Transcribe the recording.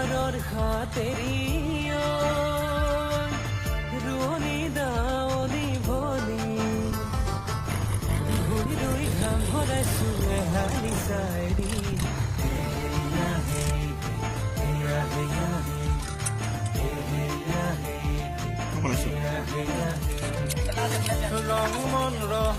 ঘৰৰ খাতেৰিও ৰোৱনী দাৱনী ভনী ভুৰি ৰুই ঘাম ভৰাইছো এহালি চাইৰি ৰং মন ৰহ